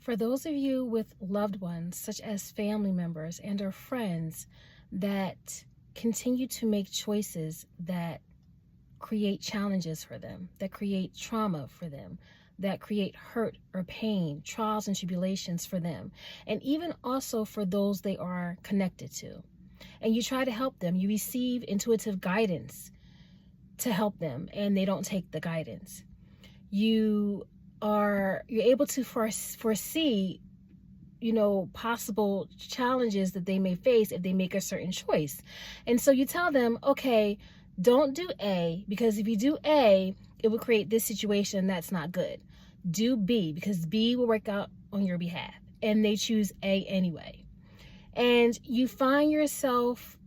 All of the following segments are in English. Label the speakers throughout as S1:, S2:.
S1: For those of you with loved ones, such as family members and or friends that continue to make choices that create challenges for them, that create trauma for them, that create hurt or pain, trials and tribulations for them, and even also for those they are connected to. And you try to help them, you receive intuitive guidance to help them, and they don't take the guidance. You're able to foresee possible challenges that they may face if they make a certain choice. And so you tell them, okay, don't do A, because if you do A, it will create this situation and that's not good. Do B, because B will work out on your behalf. And they choose A anyway. And you find yourself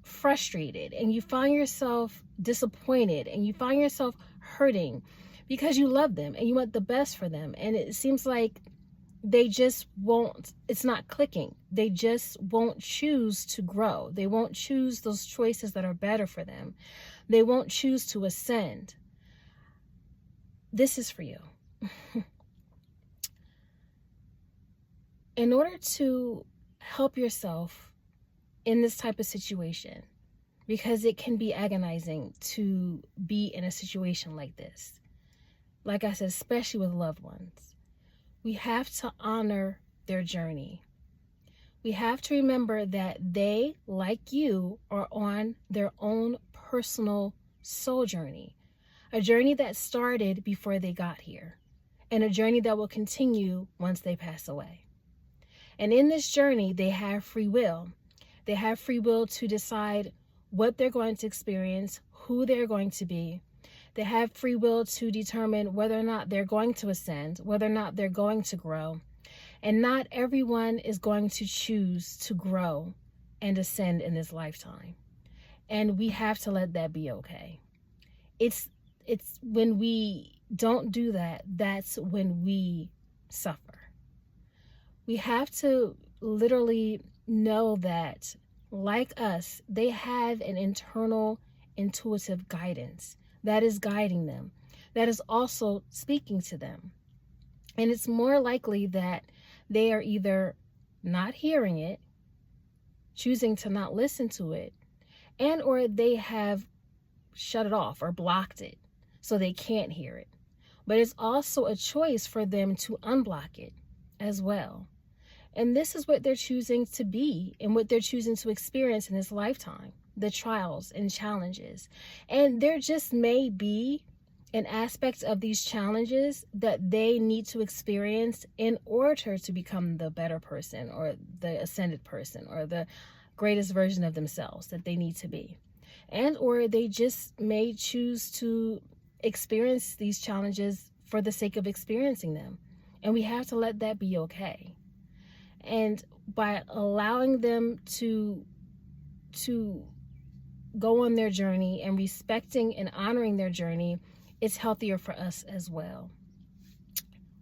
S1: frustrated, and you find yourself disappointed, and you find yourself hurting because you love them and you want the best for them. And it seems like they just won't, it's not clicking. They just won't choose to grow. They won't choose those choices that are better for them. They won't choose to ascend. This is for you. In order to help yourself in this type of situation, because it can be agonizing to be in a situation like this, like I said, especially with loved ones, we have to honor their journey. We have to remember that they, like you, are on their own personal soul journey, a journey that started before they got here, and a journey that will continue once they pass away. And in this journey, they have free will. They have free will to decide what they're going to experience, who they're going to be. They have free will to determine whether or not they're going to ascend, whether or not they're going to grow. And not everyone is going to choose to grow and ascend in this lifetime. And we have to let that be okay. It's when we don't do that, that's when we suffer. We have to literally know that, like us, they have an internal intuitive guidance that is guiding them, that is also speaking to them. And it's more likely that they are either not hearing it, choosing to not listen to it, and or they have shut it off or blocked it so they can't hear it. But it's also a choice for them to unblock it as well. And this is what they're choosing to be and what they're choosing to experience in this lifetime, the trials and challenges. And there just may be an aspect of these challenges that they need to experience in order to become the better person or the ascended person or the greatest version of themselves that they need to be. And or they just may choose to experience these challenges for the sake of experiencing them. And we have to let that be okay. And by allowing them to go on their journey and respecting and honoring their journey, it's healthier for us as well.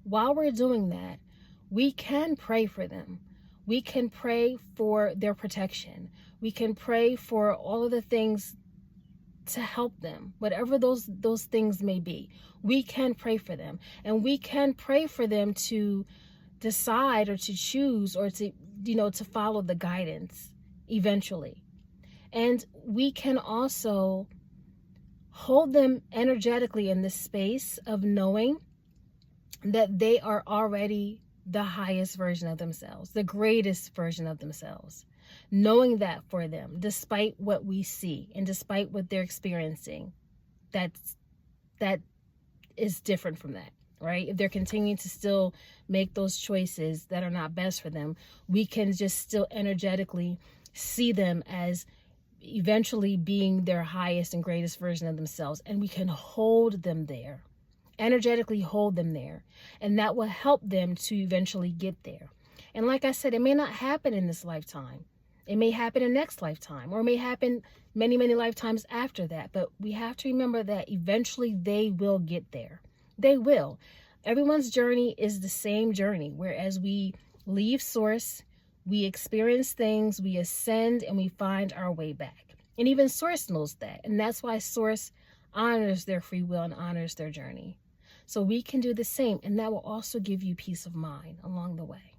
S1: While we're doing that, we can pray for them. We can pray for their protection. We can pray for all of the things to help them, whatever those things may be. We can pray for them, and we can pray for them to decide or to choose or to follow the guidance eventually. And we can also hold them energetically in this space of knowing that they are already the highest version of themselves, the greatest version of themselves. Knowing that for them, despite what we see and despite what they're experiencing, that is different from that, right? If they're continuing to still make those choices that are not best for them, we can just still energetically see them as eventually being their highest and greatest version of themselves. And we can hold them there, energetically hold them there. And that will help them to eventually get there. And like I said, it may not happen in this lifetime. It may happen in next lifetime, or it may happen many, many lifetimes after that. But we have to remember that eventually they will get there. They will. Everyone's journey is the same journey, whereas we leave source, we experience things, we ascend, and we find our way back. And even source knows that. And that's why source honors their free will and honors their journey. So we can do the same, and that will also give you peace of mind along the way.